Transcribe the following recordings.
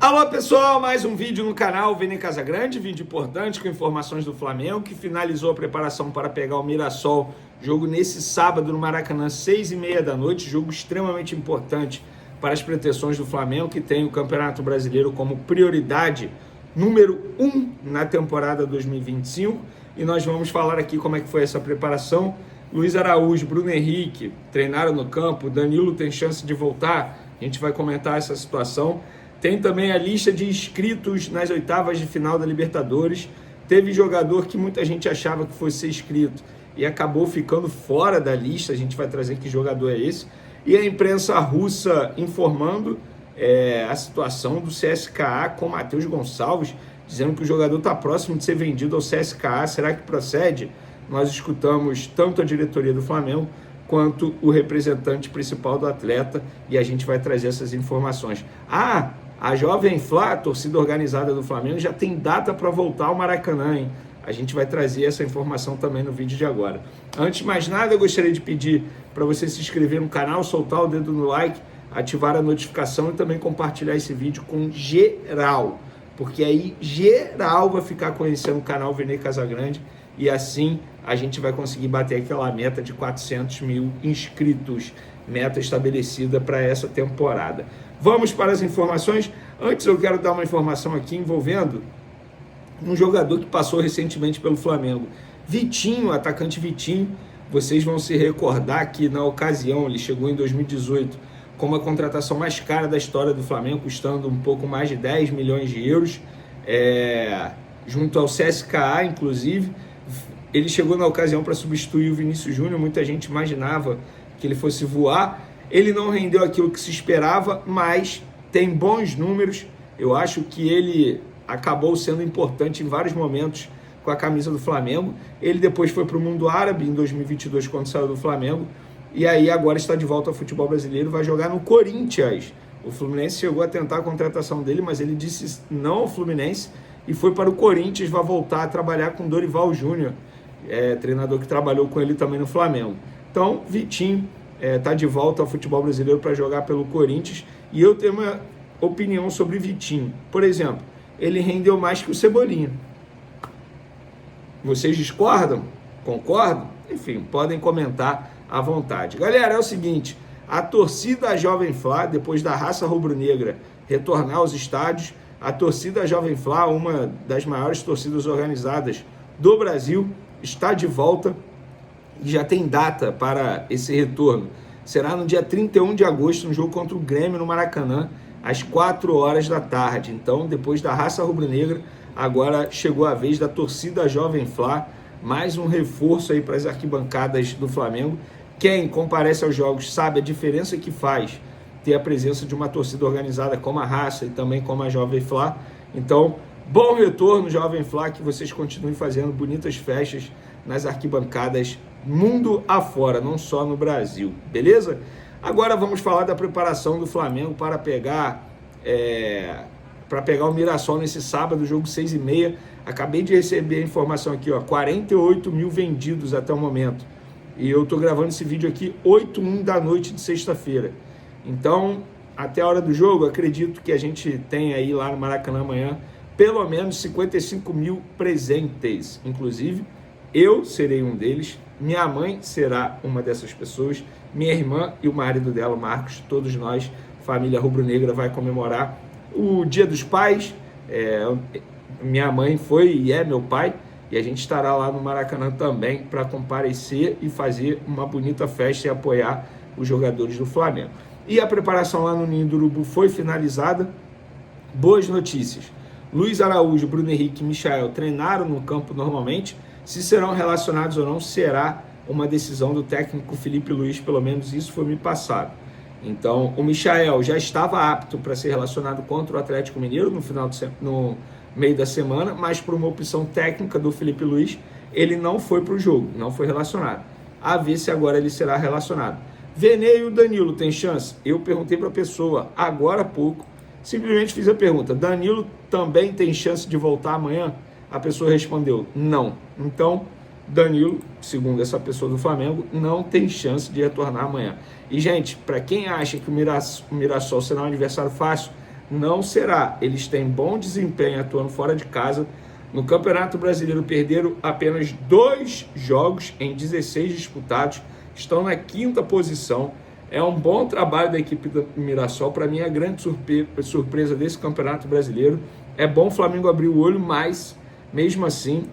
Alô pessoal, mais um vídeo no canal Vene Casagrande, vídeo importante com informações do Flamengo, que finalizou a preparação para pegar o Mirassol, jogo nesse sábado no Maracanã, 6h30 da noite, jogo extremamente importante para as pretensões do Flamengo, que tem o Campeonato Brasileiro como prioridade número 1 na temporada 2025, e nós vamos falar aqui como é que foi essa preparação. Luiz Araújo, Bruno Henrique treinaram no campo, Danilo tem chance de voltar, a gente vai comentar essa situação. Tem também a lista de inscritos nas oitavas de final da Libertadores. Teve jogador que muita gente achava que fosse ser inscrito e acabou ficando fora da lista. A gente vai trazer que jogador é esse. E a imprensa russa informando a situação do CSKA com Matheus Gonçalves, dizendo que o jogador está próximo de ser vendido ao CSKA. Será que procede? Nós escutamos tanto a diretoria do Flamengo quanto o representante principal do atleta e a gente vai trazer essas informações. A Jovem Flá, a torcida organizada do Flamengo, já tem data para voltar ao Maracanã, hein? A gente vai trazer essa informação também no vídeo de agora. Antes de mais nada, eu gostaria de pedir para você se inscrever no canal, soltar o dedo no like, ativar a notificação e também compartilhar esse vídeo com geral, porque aí geral vai ficar conhecendo o canal Vene Casagrande e assim a gente vai conseguir bater aquela meta de 400 mil inscritos, meta estabelecida para essa temporada. Vamos para as informações. Antes eu quero dar uma informação aqui envolvendo um jogador que passou recentemente pelo Flamengo. Vitinho, atacante Vitinho, vocês vão se recordar que na ocasião ele chegou em 2018 como a contratação mais cara da história do Flamengo, custando um pouco mais de 10 milhões de euros, junto ao CSKA, inclusive. Ele chegou na ocasião para substituir o Vinícius Júnior, muita gente imaginava que ele fosse voar. Ele não rendeu aquilo que se esperava, mas tem bons números. Eu acho que ele acabou sendo importante em vários momentos com a camisa do Flamengo. Ele depois foi para o mundo árabe em 2022, quando saiu do Flamengo. E aí agora está de volta ao futebol brasileiro, vai jogar no Corinthians. O Fluminense chegou a tentar a contratação dele, mas ele disse não ao Fluminense e foi para o Corinthians, vai voltar a trabalhar com Dorival Júnior, treinador que trabalhou com ele também no Flamengo. Então, Vitinho está de volta ao futebol brasileiro para jogar pelo Corinthians. E eu tenho uma opinião sobre Vitinho. Por exemplo, ele rendeu mais que o Cebolinha. Vocês discordam? Concordam? Enfim, podem comentar à vontade. Galera, é o seguinte, a torcida Jovem Flá, depois da raça rubro-negra retornar aos estádios, a torcida Jovem Flá, uma das maiores torcidas organizadas do Brasil, está de volta e já tem data para esse retorno. Será no dia 31 de agosto, no jogo contra o Grêmio no Maracanã, às 4 horas da tarde. Então, depois da raça rubro-negra, agora chegou a vez da torcida Jovem Flá, mais um reforço aí para as arquibancadas do Flamengo. Quem comparece aos jogos sabe a diferença que faz ter a presença de uma torcida organizada como a raça e também como a Jovem Flá. Então, bom retorno, Jovem Flá, que vocês continuem fazendo bonitas festas nas arquibancadas mundo afora, não só no Brasil, beleza? Agora vamos falar da preparação do Flamengo para pegar o Mirassol nesse sábado, jogo 6h30. Acabei de receber a informação aqui, 48 mil vendidos até o momento. E eu estou gravando esse vídeo aqui 8h01 da noite de sexta-feira. Então, até a hora do jogo, acredito que a gente tem aí lá no Maracanã amanhã pelo menos 55 mil presentes. Inclusive, eu serei um deles, minha mãe será uma dessas pessoas, minha irmã e o marido dela, o Marcos, todos nós, família rubro-negra, vai comemorar o Dia dos Pais. Minha mãe foi e é meu pai, e a gente estará lá no Maracanã também para comparecer e fazer uma bonita festa e apoiar os jogadores do Flamengo. E a preparação lá no Ninho do Urubu foi finalizada. Boas notícias. Luiz Araújo, Bruno Henrique e Michael treinaram no campo normalmente. Se serão relacionados ou não, será uma decisão do técnico Felipe Luiz, pelo menos isso foi me passado. Então, o Michael já estava apto para ser relacionado contra o Atlético Mineiro no meio da semana, mas por uma opção técnica do Felipe Luiz, ele não foi para o jogo, não foi relacionado. A ver se agora ele será relacionado. Vene e o Danilo tem chance? Eu perguntei para a pessoa agora há pouco, simplesmente fiz a pergunta, Danilo também tem chance de voltar amanhã? A pessoa respondeu, não. Então, Danilo, segundo essa pessoa do Flamengo, não tem chance de retornar amanhã. E, gente, para quem acha que o Mirassol será um adversário fácil, não será. Eles têm bom desempenho atuando fora de casa. No Campeonato Brasileiro perderam apenas 2 jogos em 16 disputados, estão na 5ª posição. É um bom trabalho da equipe do Mirassol. Para mim, a grande surpresa desse Campeonato Brasileiro. É bom o Flamengo abrir o olho, mas mesmo assim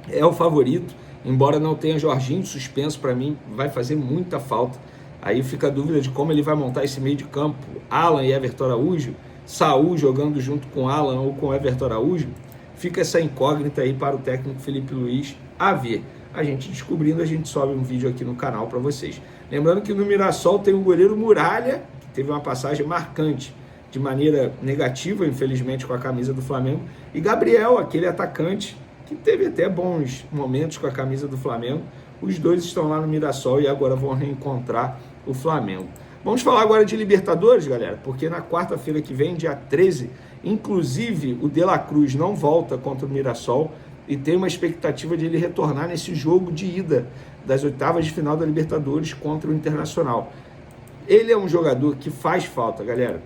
é o favorito. Embora não tenha Jorginho suspenso, para mim vai fazer muita falta. Aí fica a dúvida de como ele vai montar esse meio de campo. Alan e Everton Araújo, Saúl jogando junto com Alan ou com Everton Araújo. Fica essa incógnita aí para o técnico Felipe Luiz a ver. A gente descobrindo, a gente sobe um vídeo aqui no canal para vocês. Lembrando que no Mirassol tem o goleiro Muralha, que teve uma passagem marcante, de maneira negativa, infelizmente, com a camisa do Flamengo. E Gabriel, aquele atacante, que teve até bons momentos com a camisa do Flamengo. Os dois estão lá no Mirassol e agora vão reencontrar o Flamengo. Vamos falar agora de Libertadores, galera, porque na quarta-feira que vem, dia 13, inclusive o De La Cruz não volta contra o Mirassol e tem uma expectativa de ele retornar nesse jogo de ida das oitavas de final da Libertadores contra o Internacional. Ele é um jogador que faz falta, galera.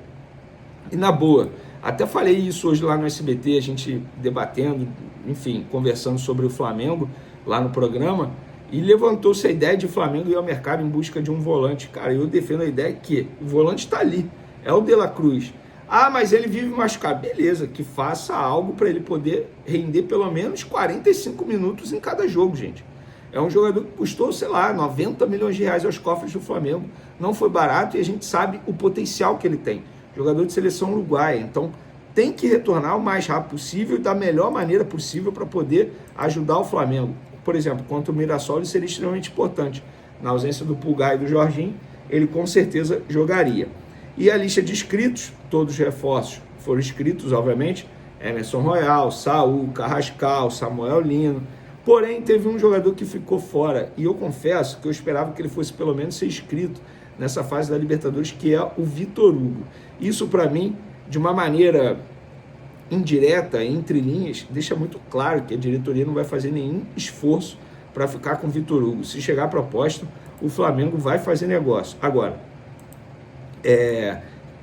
E na boa, até falei isso hoje lá no SBT, a gente debatendo, enfim, conversando sobre o Flamengo lá no programa, e levantou-se a ideia de Flamengo ir ao mercado em busca de um volante. Cara, eu defendo a ideia que o volante está ali, é o De La Cruz. Ah, mas ele vive machucado. Beleza, que faça algo para ele poder render pelo menos 45 minutos em cada jogo, gente. É um jogador que custou, sei lá, 90 milhões de reais aos cofres do Flamengo. Não foi barato e a gente sabe o potencial que ele tem. Jogador de seleção uruguaia. Então, tem que retornar o mais rápido possível e da melhor maneira possível para poder ajudar o Flamengo. Por exemplo, contra o Mirassol, ele seria extremamente importante. Na ausência do Pulgar e do Jorginho, ele com certeza jogaria. E a lista de inscritos, todos os reforços foram inscritos, obviamente. Emerson Royal, Saúl, Carrascal, Samuel Lino. Porém, teve um jogador que ficou fora. E eu confesso que eu esperava que ele fosse pelo menos ser inscrito nessa fase da Libertadores, que é o Vitor Hugo. Isso, para mim, de uma maneira indireta, entre linhas, deixa muito claro que a diretoria não vai fazer nenhum esforço para ficar com o Vitor Hugo. Se chegar a proposta, o Flamengo vai fazer negócio. Agora,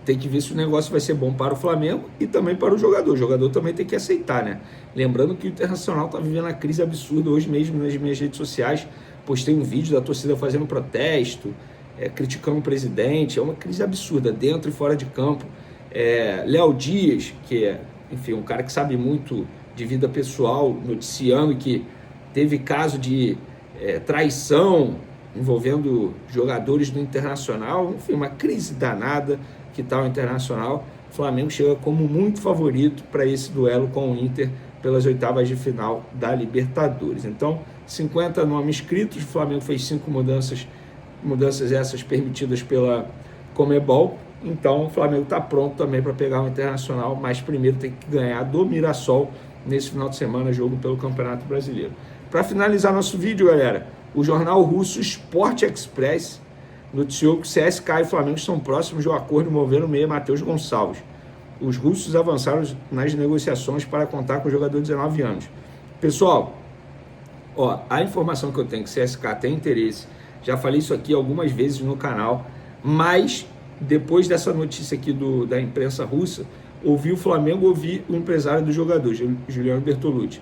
tem que ver se o negócio vai ser bom para o Flamengo e também para o jogador. O jogador também tem que aceitar, né? Lembrando que o Internacional está vivendo uma crise absurda. Hoje mesmo nas minhas redes sociais postei um vídeo da torcida fazendo protesto, criticando o presidente. É uma crise absurda, dentro e fora de campo. Léo Dias, que é, enfim, um cara que sabe muito de vida pessoal, noticiando que teve caso de traição envolvendo jogadores do Internacional. Enfim, uma crise danada que está o Internacional. O Flamengo chega como muito favorito para esse duelo com o Inter pelas oitavas de final da Libertadores. Então, 50 nomes inscritos, o Flamengo fez 5 mudanças essas permitidas pela Conmebol. Então, o Flamengo está pronto também para pegar o Internacional, mas primeiro tem que ganhar do Mirassol nesse final de semana, jogo pelo Campeonato Brasileiro. Para finalizar nosso vídeo, galera, o jornal russo Sport Express noticiou que o CSKA e o Flamengo estão próximos de um acordo envolvendo o meia Matheus Gonçalves. Os russos avançaram nas negociações para contar com o jogador de 19 anos. Pessoal, a informação que eu tenho é que o CSKA tem interesse, já falei isso aqui algumas vezes no canal, mas depois dessa notícia aqui da imprensa russa, ouvi o Flamengo, ouvi o empresário do jogador, Juliano Bertolucci.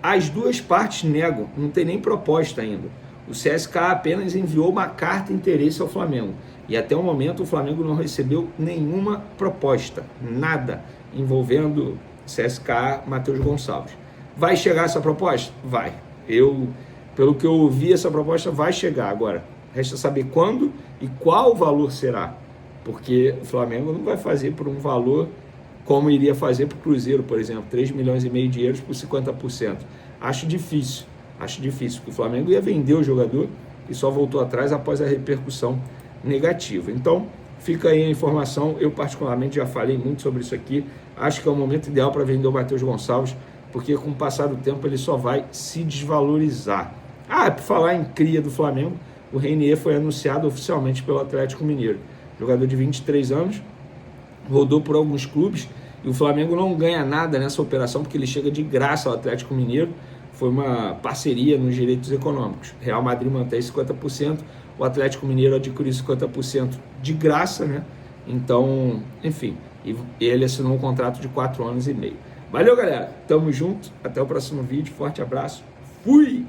As duas partes negam, não tem nem proposta ainda. O CSKA apenas enviou uma carta de interesse ao Flamengo. E até o momento o Flamengo não recebeu nenhuma proposta, nada, envolvendo CSKA, Matheus Gonçalves. Vai chegar essa proposta? Vai. Pelo que eu ouvi, essa proposta vai chegar. Agora, resta saber quando e qual o valor será. Porque o Flamengo não vai fazer por um valor como iria fazer para o Cruzeiro, por exemplo, 3,5 milhões de euros por 50%. Acho difícil, porque o Flamengo ia vender o jogador e só voltou atrás após a repercussão negativa. Então, fica aí a informação. Eu, particularmente, já falei muito sobre isso aqui. Acho que é o momento ideal para vender o Matheus Gonçalves, porque com o passar do tempo ele só vai se desvalorizar. Por falar em cria do Flamengo, o Reinier foi anunciado oficialmente pelo Atlético Mineiro. Jogador de 23 anos, rodou por alguns clubes e o Flamengo não ganha nada nessa operação porque ele chega de graça ao Atlético Mineiro. Foi uma parceria nos direitos econômicos. Real Madrid mantém 50%, o Atlético Mineiro adquiriu 50% de graça, né? Então, enfim, ele assinou um contrato de 4 anos e meio. Valeu, galera. Tamo junto. Até o próximo vídeo. Forte abraço. Fui!